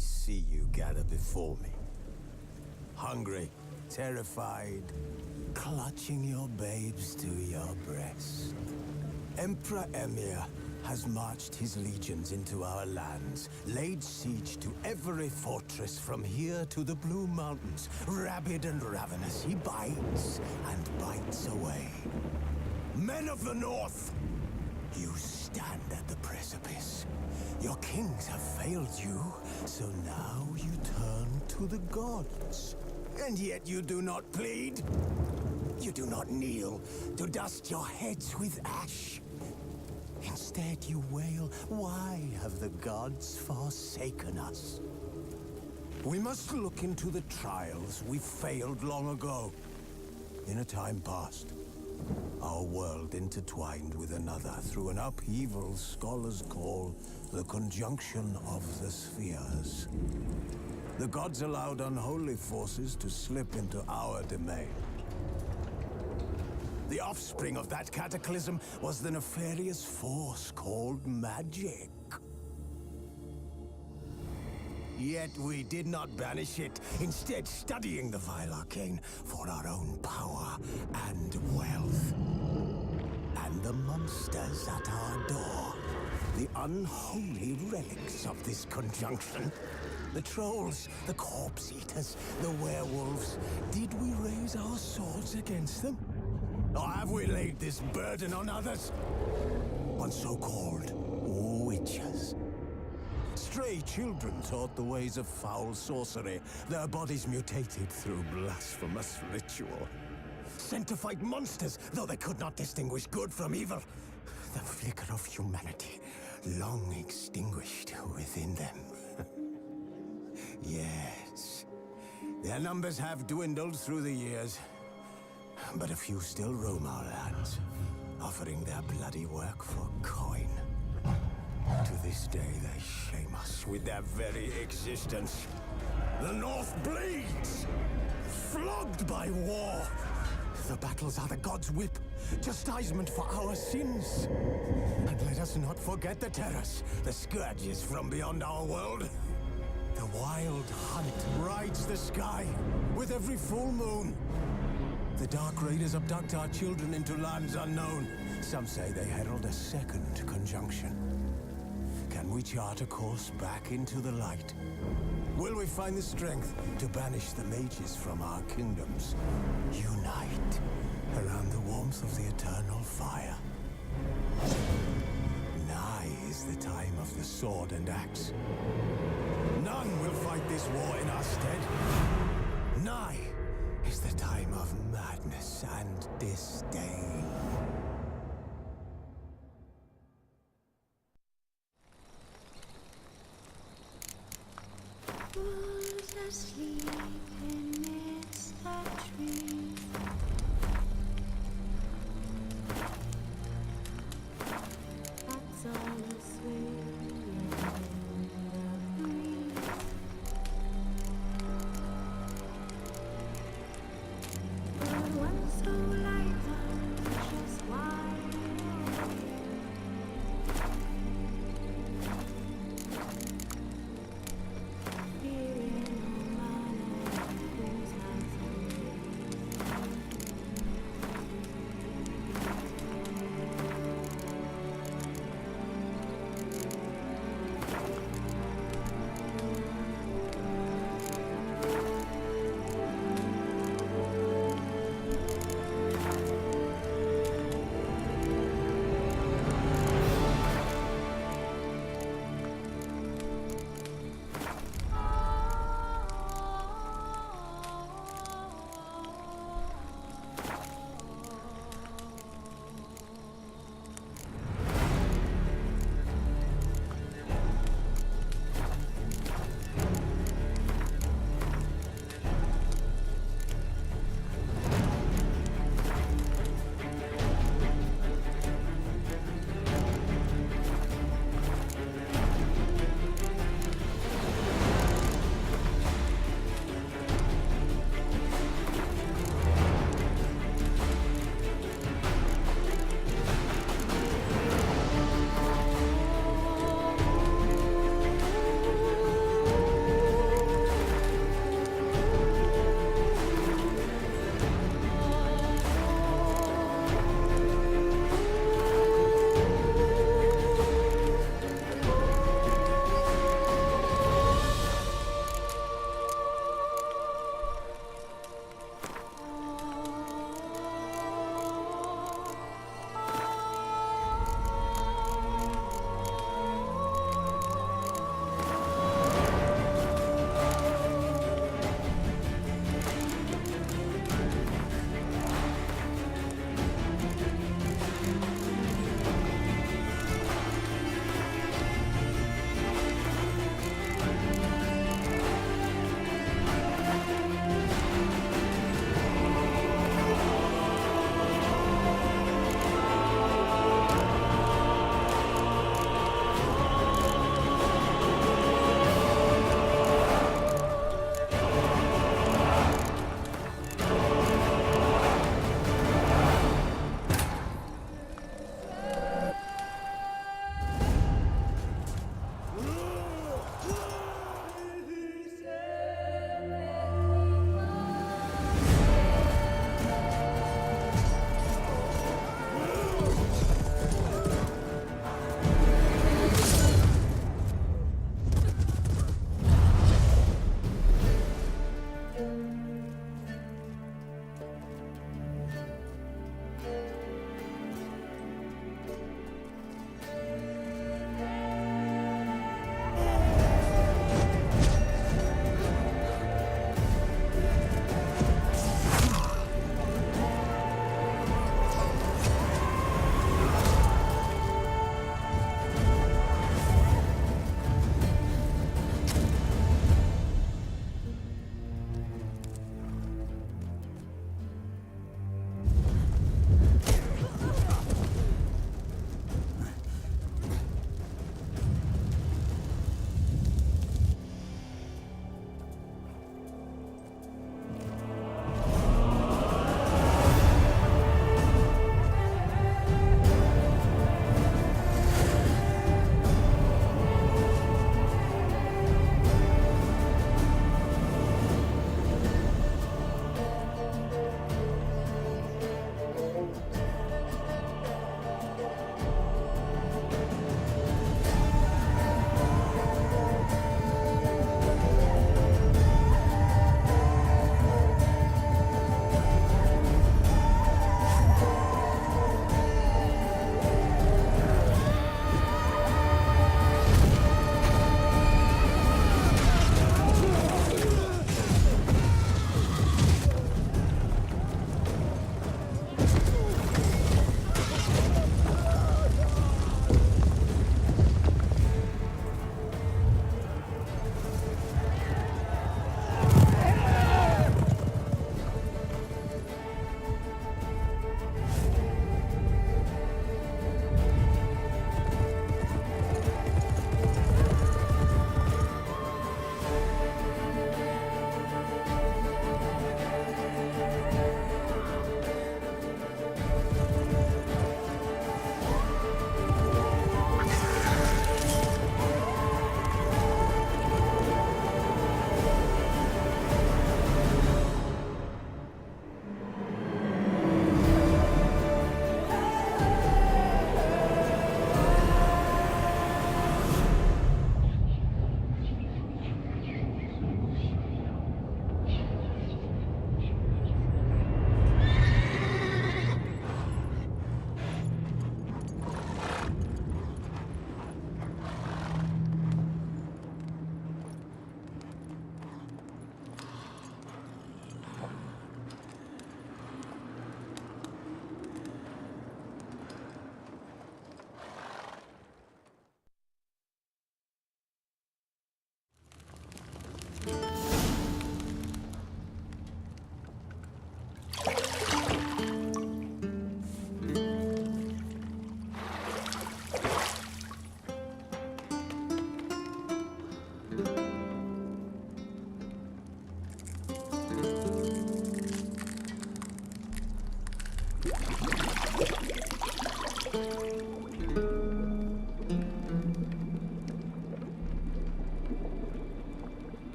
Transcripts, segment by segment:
see you gather before me. Hungry, terrified, clutching your babes to your breast. Emperor Emir has marched his legions into our lands, laid siege to every fortress from here to the Blue Mountains. Rabid and ravenous, he bites and bites away. Men of the North, you stand at the precipice. Your kings have failed you, so now you turn to the gods. And yet you do not plead. You do not kneel to dust your heads with ash. Instead you wail, why have the gods forsaken us? We must look into the trials we failed long ago. In a time past, our world intertwined with another through an upheaval scholars call the conjunction of the spheres. The gods allowed unholy forces to slip into our domain. The offspring of that cataclysm was the nefarious force called magic. Yet we did not banish it, instead studying the vile arcane for our own power and wealth. And the monsters at our door, the unholy relics of this conjunction. The trolls, the corpse eaters, the werewolves. Did we raise our swords against them? Or have we laid this burden on others? On so-called witches. Stray children taught the ways of foul sorcery, their bodies mutated through blasphemous ritual. Sent to fight monsters, though they could not distinguish good from evil. The flicker of humanity, long extinguished within them. Yes, their numbers have dwindled through the years. But a few still roam our lands, offering their bloody work for coin. To this day, they shame us with their very existence. The North bleeds, flogged by war. The battles are the gods' whip, chastisement for our sins. And let us not forget the terrors, the scourges from beyond our world. The wild hunt rides the sky with every full moon. The Dark Raiders abduct our children into lands unknown. Some say they herald a second conjunction. Can we chart a course back into the light? Will we find the strength to banish the mages from our kingdoms? Unite around the warmth of the eternal fire. Nigh is the time of the sword and axe. None will fight this war in our stead. Nigh is the time of madness and disdain. Who's asleep amidst the trees? That's all swaying in the breeze. But one so light on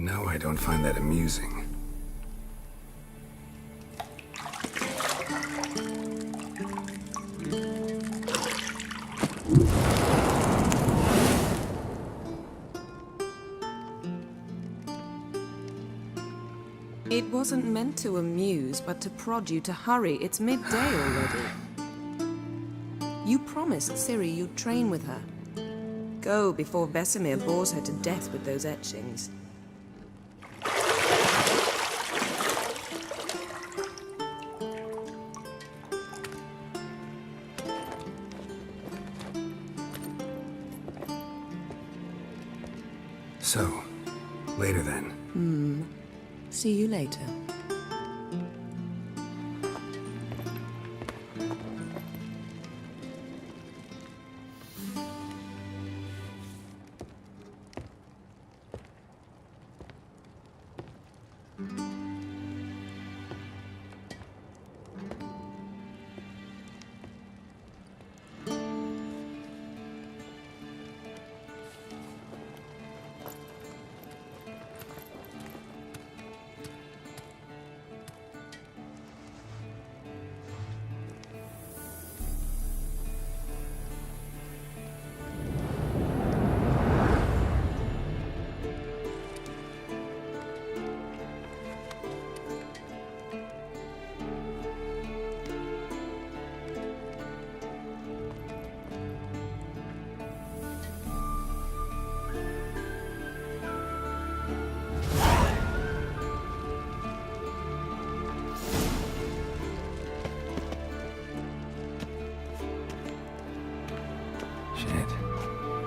know I don't find that amusing. It wasn't meant to amuse, but to prod you to hurry. It's midday already. You promised Ciri you'd train with her. Go before Vesemir bores her to death with those etchings. So, later then. See you later.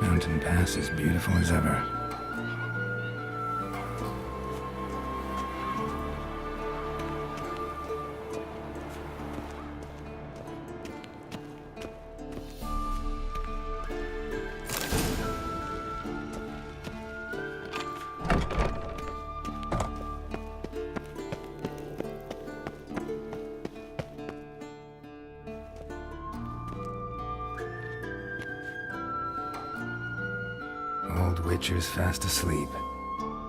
Mountain Pass as beautiful as ever. Old Witcher's fast asleep.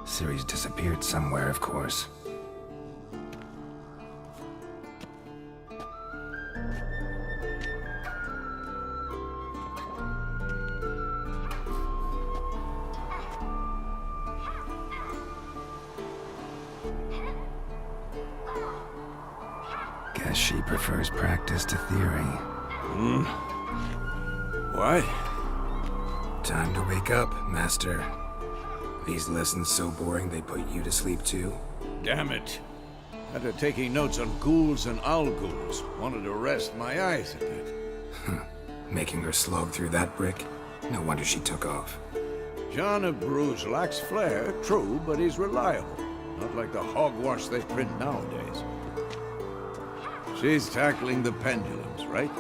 Ciri's disappeared somewhere, of course. Guess she prefers practice to theory. What? Time to wake up, Master. These lessons so boring they put you to sleep too? Damn it. After taking notes on ghouls and owl ghouls, wanted to rest my eyes a bit. Making her slog through that brick? No wonder she took off. John of Bruges lacks flair, true, but he's reliable. Not like the hogwash they print nowadays. She's tackling the pendulums, right?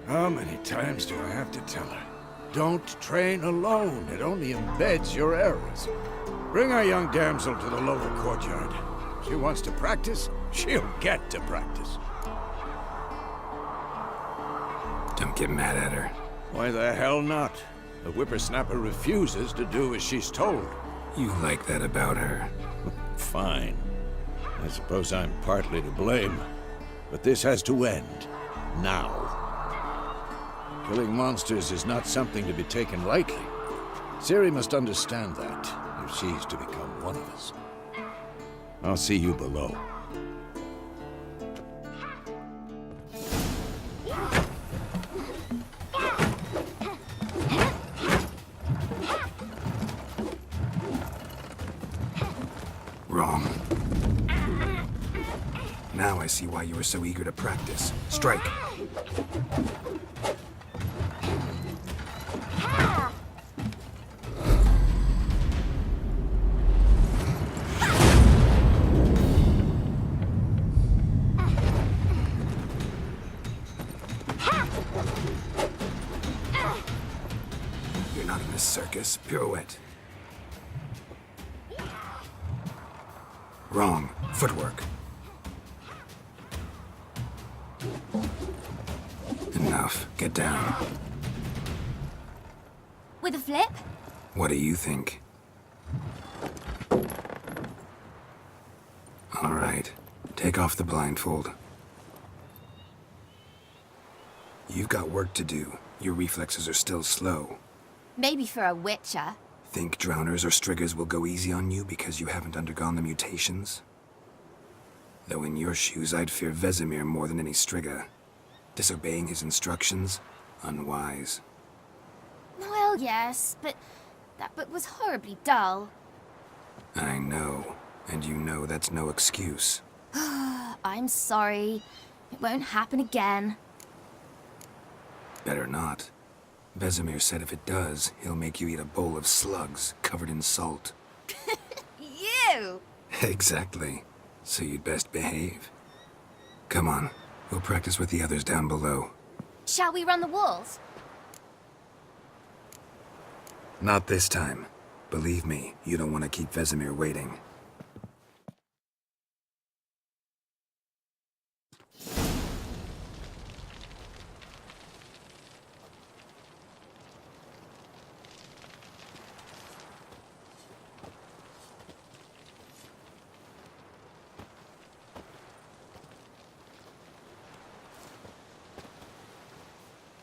How many times do I have to tell her? Don't train alone. It only embeds your errors. Bring our young damsel to the lower courtyard. She wants to practice, she'll get to practice. Don't get mad at her. Why the hell not? The whippersnapper refuses to do as she's told. You like that about her. Fine. I suppose I'm partly to blame. But this has to end. Now. Killing monsters is not something to be taken lightly. Ciri must understand that, if she's to become one of us. I'll see you below. Wrong. Now I see why you were so eager to practice. Strike. You're not in a circus. Pirouette. Wrong. Footwork. Enough. Get down. with a flip? What do you think? All right, take off the blindfold. You've got work to do. Your reflexes are still slow. Maybe for a witcher. Think drowners or striggers will go easy on you because you haven't undergone the mutations? Though in your shoes, I'd fear Vesemir more than any strigger. Disobeying his instructions? Unwise. Well, yes, but that book was horribly dull. I know. And you know that's no excuse. I'm sorry. It won't happen again. Better not. Vesemir said if it does, he'll make you eat a bowl of slugs covered in salt. You! Exactly. So you'd best behave. Come on, we'll practice with the others down below. Shall we run the walls? Not this time. Believe me, you don't want to keep Vesemir waiting.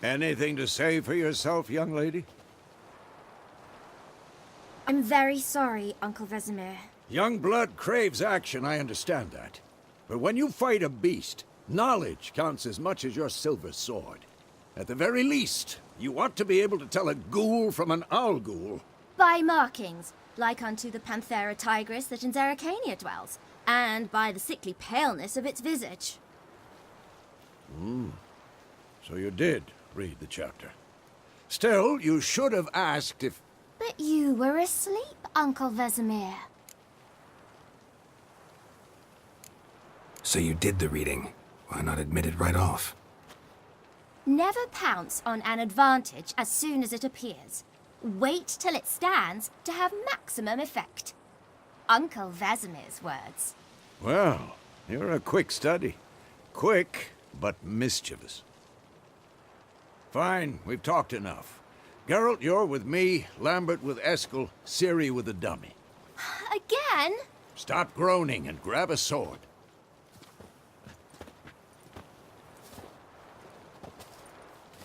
Anything to say for yourself, young lady? I'm very sorry, Uncle Vesemir. Young blood craves action, I understand that. But when you fight a beast, knowledge counts as much as your silver sword. At the very least, you ought to be able to tell a ghoul from an owl ghoul. By markings, like unto the Panthera tigris that in Zerrikania dwells, and by the sickly paleness of its visage. So you did read the chapter. Still, you should have asked if... But you were asleep, Uncle Vesemir. So you did the reading. Why not admit it right off? Never pounce on an advantage as soon as it appears. Wait till it stands to have maximum effect. Uncle Vesemir's words. Well, you're a quick study. Quick, but mischievous. Fine, we've talked enough. Geralt, you're with me, Lambert with Eskel, Ciri with the dummy. Again? Stop groaning and grab a sword.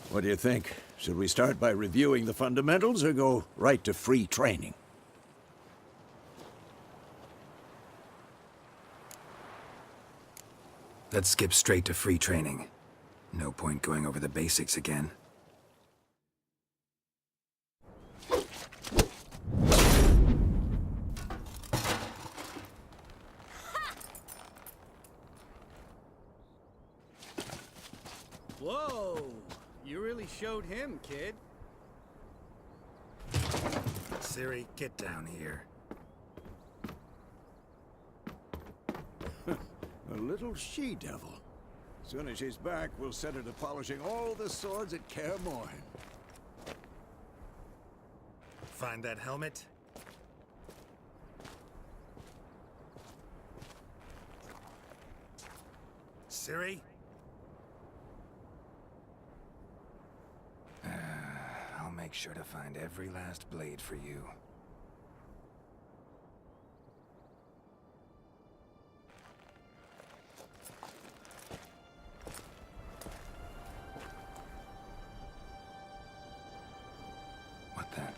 What do you think? Should we start by reviewing the fundamentals or go right to free training? Let's skip straight to free training. No point going over the basics again. Whoa! You really showed him, kid. Ciri, get down here. A little she-devil. Soon as she's back, we'll set her to polishing all the swords at Kaer Morhen. Find that helmet? Ciri? I'll make sure to find every last blade for you. What then?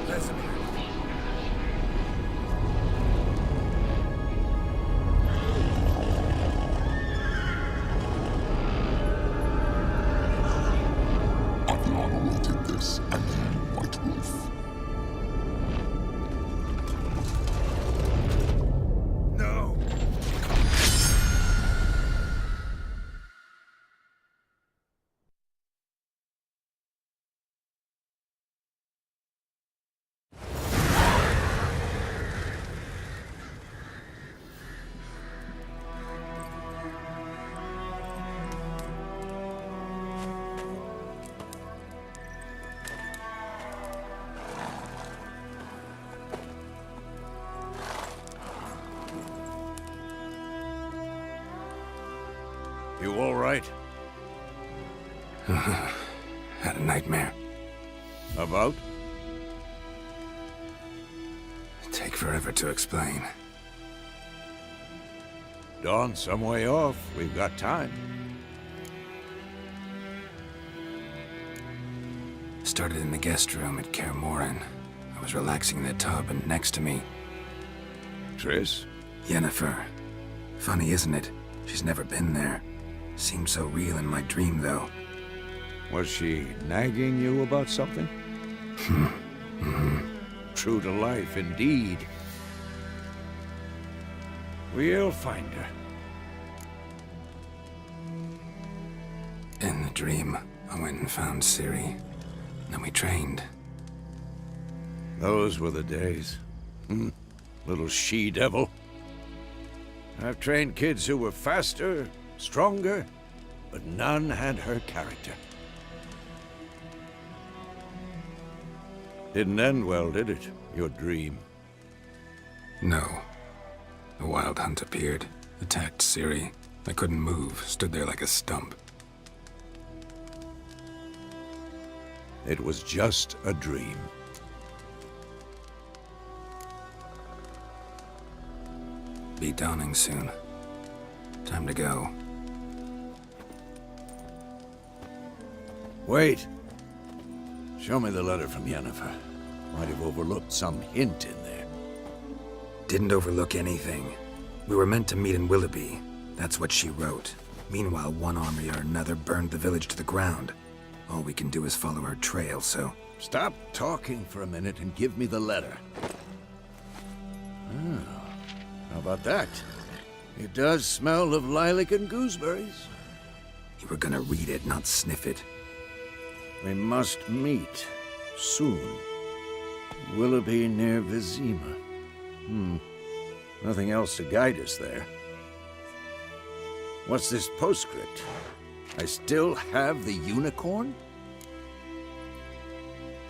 Vesemir. Adriana will take this, and you, White Wolf. No! You all right? Had a nightmare. About? Take forever to explain. Dawn's some way off. We've got time. Started in the guest room at Quen. I was relaxing in the tub, and next to me, Triss? Yennefer. Funny, isn't it? She's never been there. Seemed so real in my dream, though. Was she nagging you about something? True to life, indeed. We'll find her. In the dream, I went and found Ciri. Then we trained. Those were the days. Little she-devil. I've trained kids who were faster, stronger, but none had her character. Didn't end well, did it? Your dream? No. The Wild Hunt appeared, attacked Ciri. I couldn't move, stood there like a stump. It was just a dream. Be dawning soon. Time to go. Wait. Show me the letter from Yennefer. Might have overlooked some hint in there. Didn't overlook anything. We were meant to meet in Willoughby. That's what she wrote. Meanwhile, one army or another burned the village to the ground. All we can do is follow her trail, so... Stop talking for a minute and give me the letter. How about that? It does smell of lilac and gooseberries. You were gonna read it, not sniff it. We must meet. Soon. Willoughby near Vesemir. Nothing else to guide us there. What's this postscript? I still have the unicorn?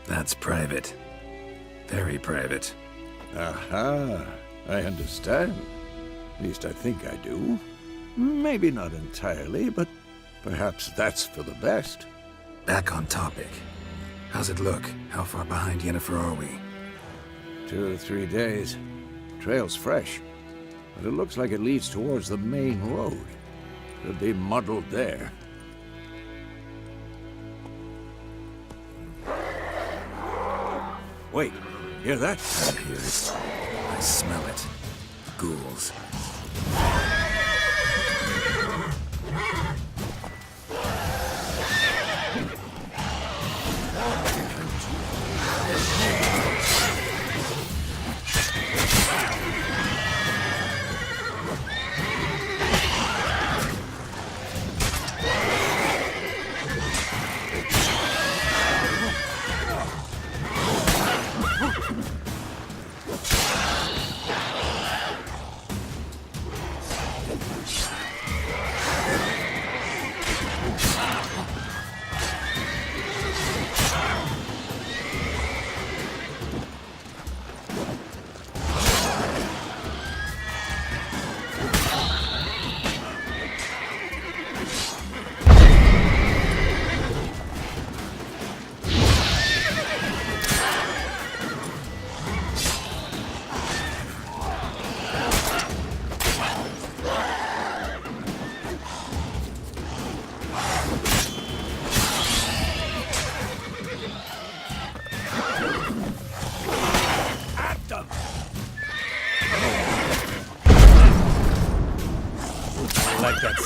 That's private. Very private. Aha. I understand. At least I think I do. Maybe not entirely, but perhaps that's for the best. Back on topic. How's it look? How far behind Yennefer are we? 2 to 3 days. Trail's fresh, but it looks like it leads towards the main road. Could be muddled there. Wait, hear that? I hear it. I smell it. Ghouls.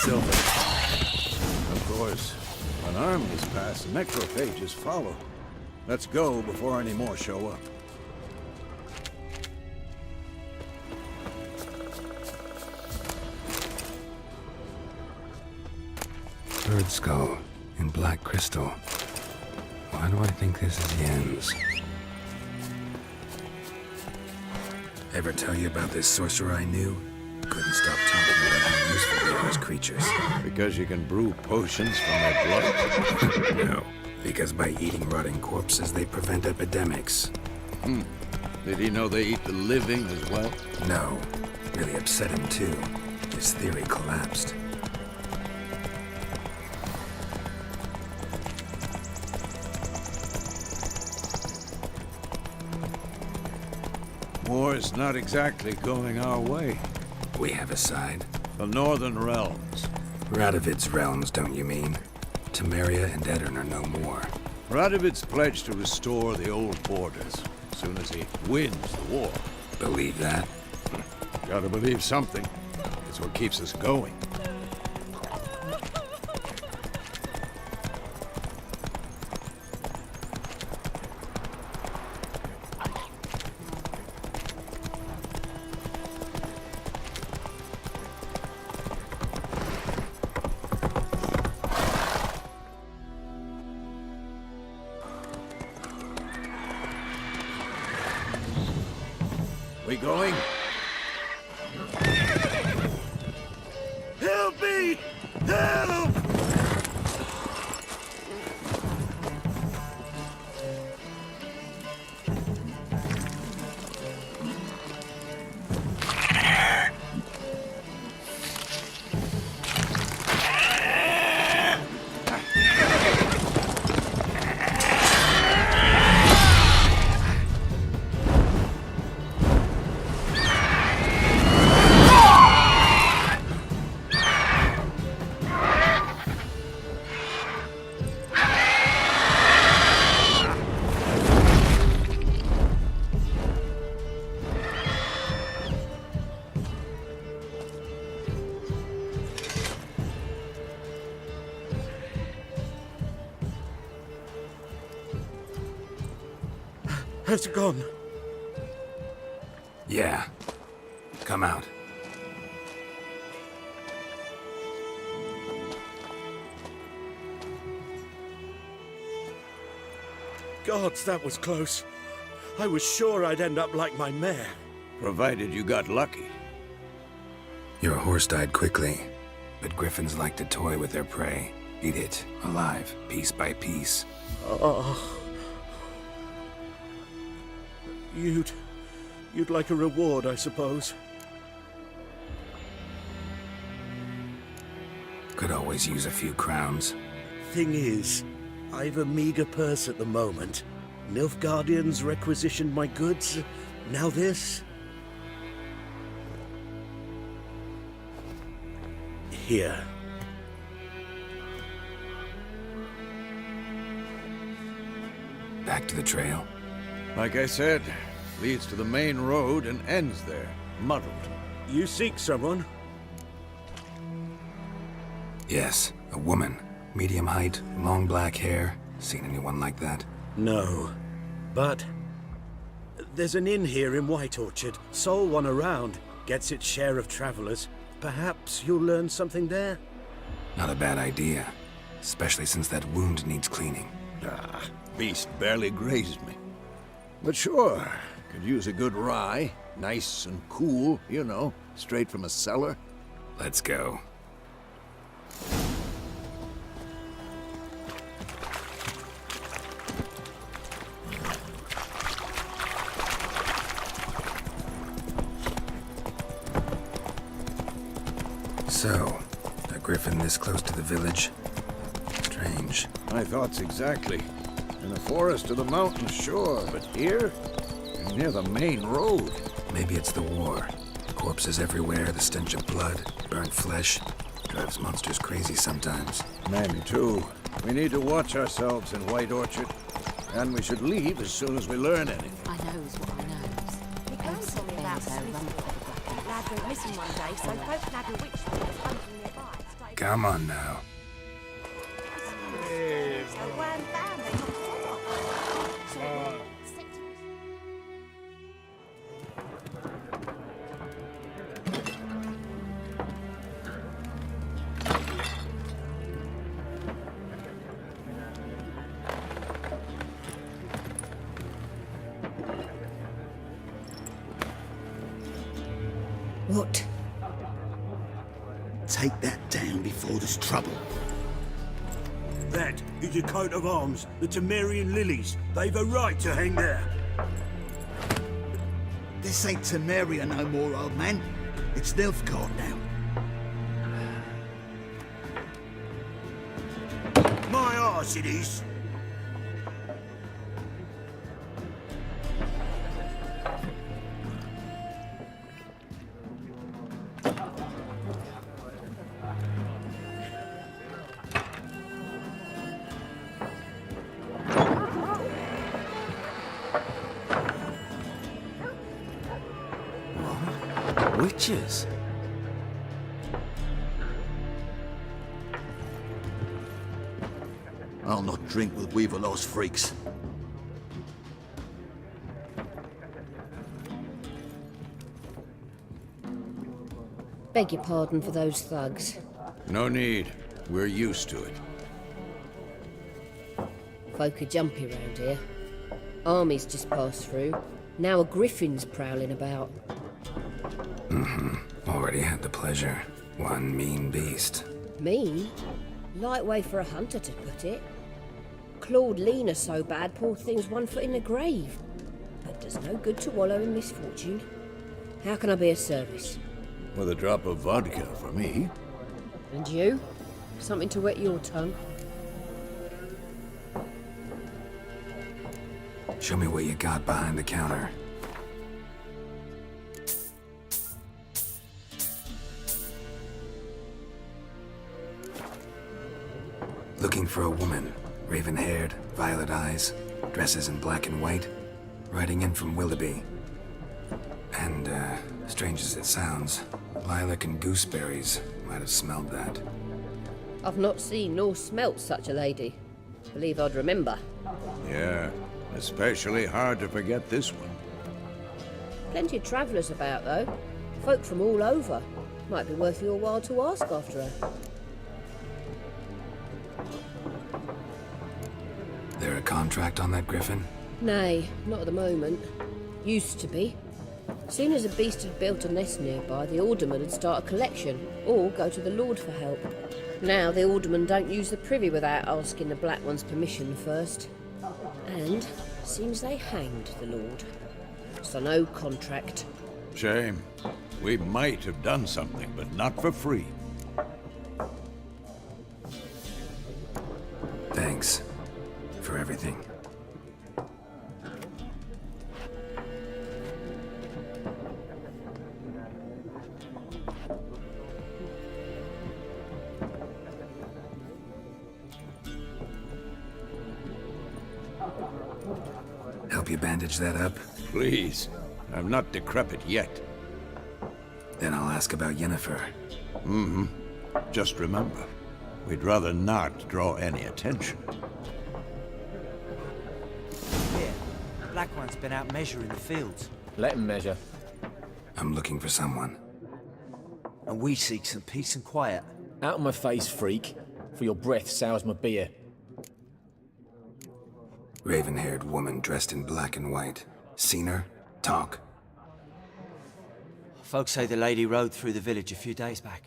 Of course. When armies pass, necrophages follow. Let's go before any more show up. Bird skull in black crystal. Why do I think this is Yen's? Ever tell you about this sorcerer I knew? Couldn't stop talking about how useful they are as creatures. Because you can brew potions from their blood? No, because by eating rotting corpses, they prevent epidemics. Did he know they eat the living as well? No, really upset him too. His theory collapsed. War's not exactly going our way. We have a side. The Northern Realms. Radovid's realms, don't you mean? Temeria and Edirn are no more. Radovid's pledged to restore the old borders as soon as he wins the war. Believe that? Gotta believe something. It's what keeps us going. We going? Help me! Help! Has it gone? Yeah. Come out. Gods, that was close. I was sure I'd end up like my mare. Provided you got lucky. Your horse died quickly, but griffins like to toy with their prey. Eat it, alive, piece by piece. Oh. You'd like a reward, I suppose. Could always use a few crowns. Thing is, I've a meager purse at the moment. Nilfgaardians requisitioned my goods. Now this. Here. Back to the trail. Like I said, leads to the main road and ends there, muddled. You seek someone? Yes, a woman. Medium height, long black hair. Seen anyone like that? No. But there's an inn here in White Orchard. Sole one around. Gets its share of travelers. Perhaps you'll learn something there? Not a bad idea. Especially since that wound needs cleaning. Ah, beast barely grazed me. But sure, could use a good rye. Nice and cool, you know, straight from a cellar. Let's go. So, a griffin this close to the village? Strange. My thoughts exactly. In the forest or the mountains, sure, but here? You're near the main road. Maybe it's the war. Corpses everywhere, the stench of blood, burnt flesh. Drives monsters crazy sometimes. Maybe too. We need to watch ourselves in White Orchard. And we should leave as soon as we learn anything. I knows what I knows. He can't tell me about Smith. Lad went missing one day, so folk nabbed a witch was hunting nearby. Come on now. So Quen found it, not far. What? Take that down before there's trouble. That is a coat of arms, the Temerian lilies. They've a right to hang there. This ain't Temeria no more, old man. It's Nilfgaard now. My arse it is. Witches? I'll not drink with Weaverlaw's freaks. Beg your pardon for those thugs. No need. We're used to it. Folk are jumpy round here. Armies just passed through. Now a griffin's prowling about. Already had the pleasure. One mean beast. Mean? Light way for a hunter to put it. Clawed Lena so bad, poor thing's 1 foot in the grave. But does no good to wallow in misfortune. How can I be of service? With a drop of vodka for me. And you? Something to wet your tongue? Show me what you got behind the counter. Looking for a woman. Raven-haired, violet eyes, dresses in black and white. Riding in from Willoughby. And, strange as it sounds, lilac and gooseberries might have smelled that. I've not seen nor smelt such a lady. Believe I'd remember. Yeah, especially hard to forget this one. Plenty of travellers about, though. Folk from all over. Might be worth your while to ask after her. There a contract on that griffin? Nay, not at the moment. Used to be. Soon as a beast had built a nest nearby, the alderman would start a collection, or go to the Lord for help. Now the alderman don't use the privy without asking the Black One's permission first. And seems they hanged the Lord. So no contract. Shame. We might have done something, but not for free. Thanks. For everything. Help you bandage that up? Please. I'm not decrepit yet. Then I'll ask about Yennefer. Just remember, we'd rather not draw any attention. Here, Black One's been out measuring the fields. Let him measure. I'm looking for someone. And we seek some peace and quiet. Out of my face, freak. For your breath sours my beer. Raven-haired woman dressed in black and white. Seen her? Talk. Folks say the lady rode through the village a few days back.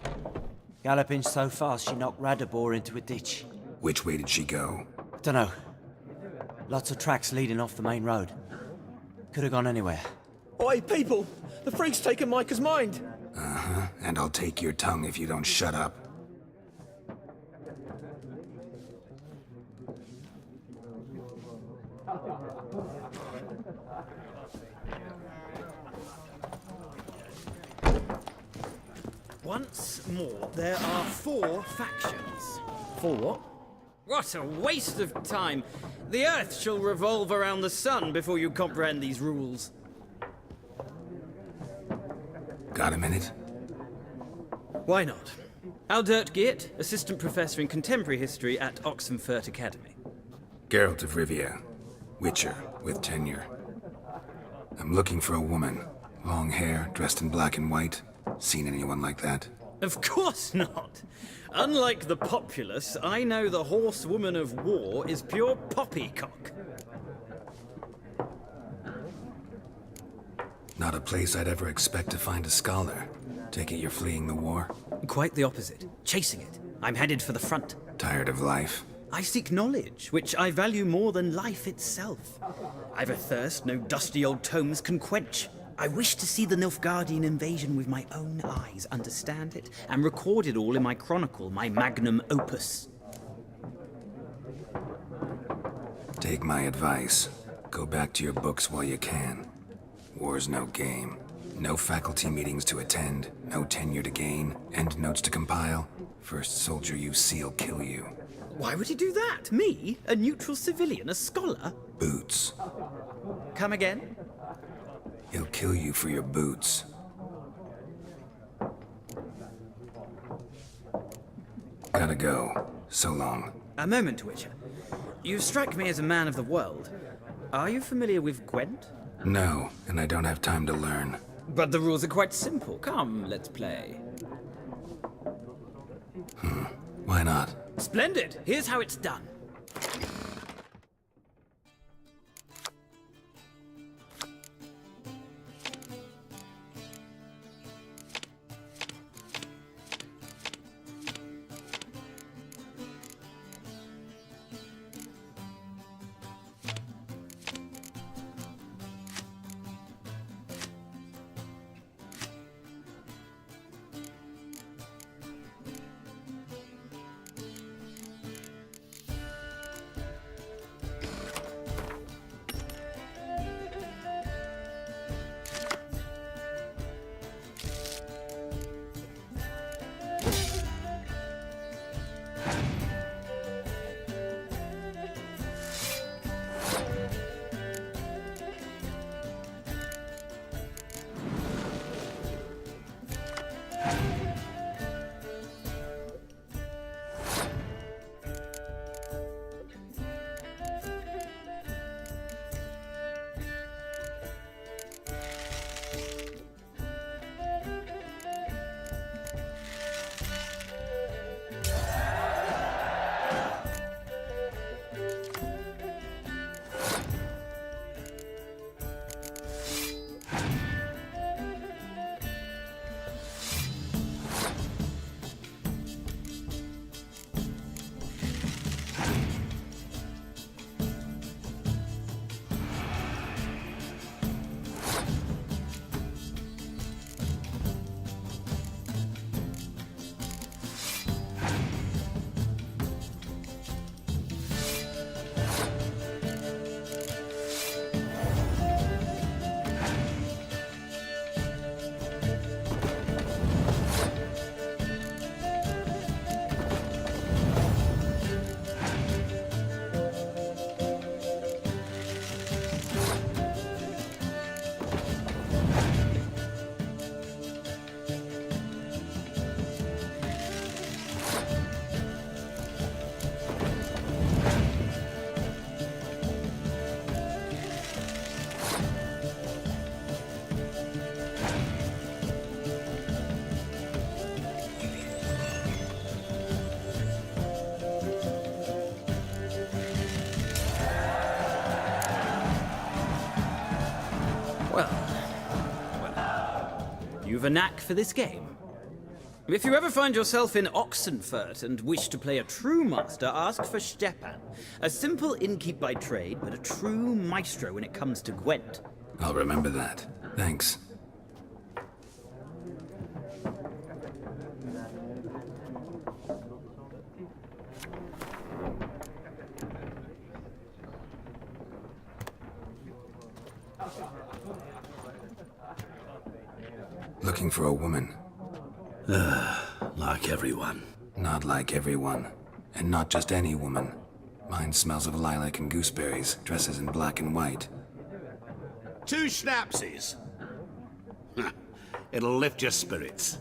Galloping so fast she knocked Radabor into a ditch. Which way did she go? Dunno. Lots of tracks leading off the main road. Could have gone anywhere. Oi, people! The freak's taken Micah's mind! And I'll take your tongue if you don't shut up. Once more, there are 4 factions. 4 what? What a waste of time! The Earth shall revolve around the sun before you comprehend these rules. Got a minute? Why not? Aldert Geert, Assistant Professor in Contemporary History at Oxenfurt Academy. Geralt of Rivia. Witcher, with tenure. I'm looking for a woman. Long hair, dressed in black and white. Seen anyone like that? Of course not! Unlike the populace, I know the horsewoman of war is pure poppycock. Not a place I'd ever expect to find a scholar. Take it you're fleeing the war? Quite the opposite. Chasing it. I'm headed for the front. Tired of life? I seek knowledge, which I value more than life itself. I've a thirst no dusty old tomes can quench. I wish to see the Nilfgaardian invasion with my own eyes, understand it, and record it all in my chronicle, my magnum opus. Take my advice. Go back to your books while you can. War's no game. No faculty meetings to attend, no tenure to gain, end notes to compile. First soldier you see'll kill you. Why would he do that? Me? A neutral civilian? A scholar? Boots. Come again? He'll kill you for your boots. Gotta go. So long. A moment, Witcher. You strike me as a man of the world. Are you familiar with Quen? No, and I don't have time to learn. But the rules are quite simple. Come, let's play. Why not? Splendid! Here's how it's done. You've a knack for this game. If you ever find yourself in Oxenfurt and wish to play a true master, ask for Stepan. A simple innkeep by trade, but a true maestro when it comes to Gwent. I'll remember that. Thanks. Looking for a woman. Like everyone. Not like everyone. And not just any woman. Mine smells of lilac and gooseberries, dresses in black and white. 2 schnapsies. It'll lift your spirits.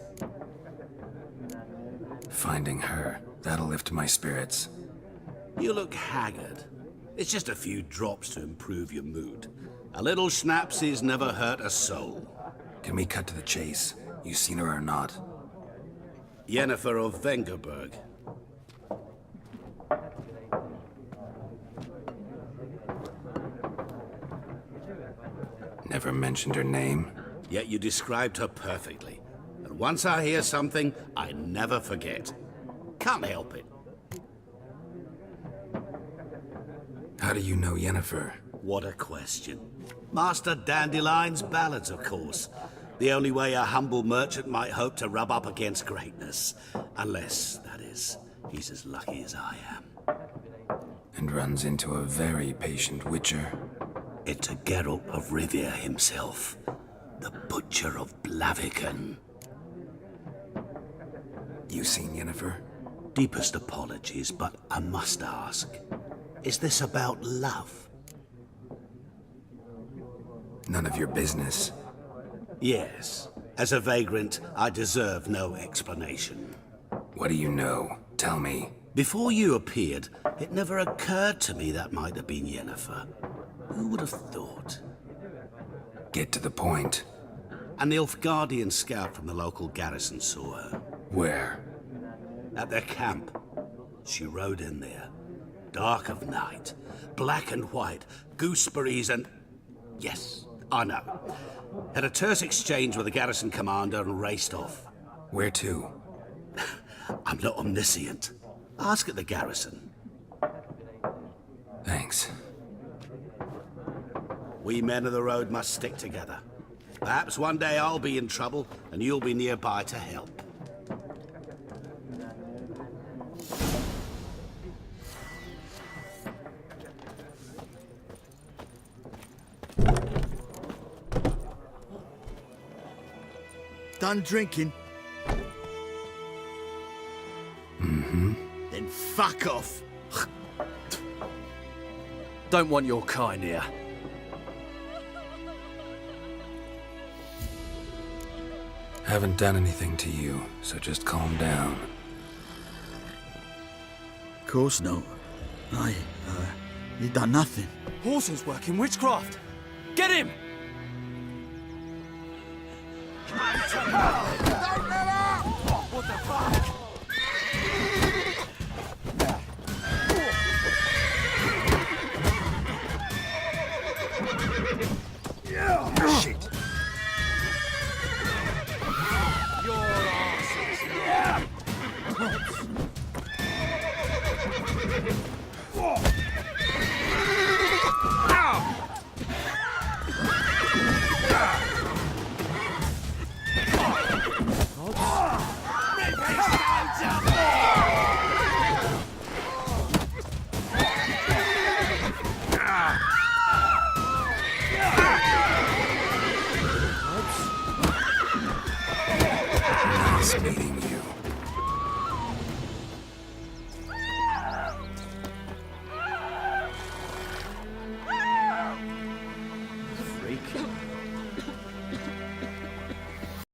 Finding her, that'll lift my spirits. You look haggard. It's just a few drops to improve your mood. A little schnapsies never hurt a soul. Can we cut to the chase? You seen her or not? Yennefer of Vengerberg. Never mentioned her name. Yet you described her perfectly. And once I hear something, I never forget. Can't help it. How do you know Yennefer? What a question. Master Dandelion's ballads, of course. The only way a humble merchant might hope to rub up against greatness. Unless, that is, he's as lucky as I am. And runs into a very patient witcher. Into Geralt of Rivia himself. The Butcher of Blaviken. You seen Yennefer? Deepest apologies, but I must ask. Is this about love? None of your business. Yes. As a vagrant, I deserve no explanation. What do you know? Tell me. Before you appeared, it never occurred to me that might have been Yennefer. Who would have thought? Get to the point. An Nilfgaardian scout from the local garrison saw her. Where? At their camp. She rode in there. Dark of night. Black and white. Gooseberries and... Yes, I know. Had a terse exchange with the garrison commander and raced off. Where to? I'm not omniscient. Ask at the garrison. Thanks. We men of the road must stick together. Perhaps one day I'll be in trouble and you'll be nearby to help. Done drinking? Mm-hmm. Then fuck off. Don't want your kind here. Haven't done anything to you, so just calm down. Of course not. You done nothing. Horses work in witchcraft. Get him! What the fuck? Shit. Your ass is Nice meeting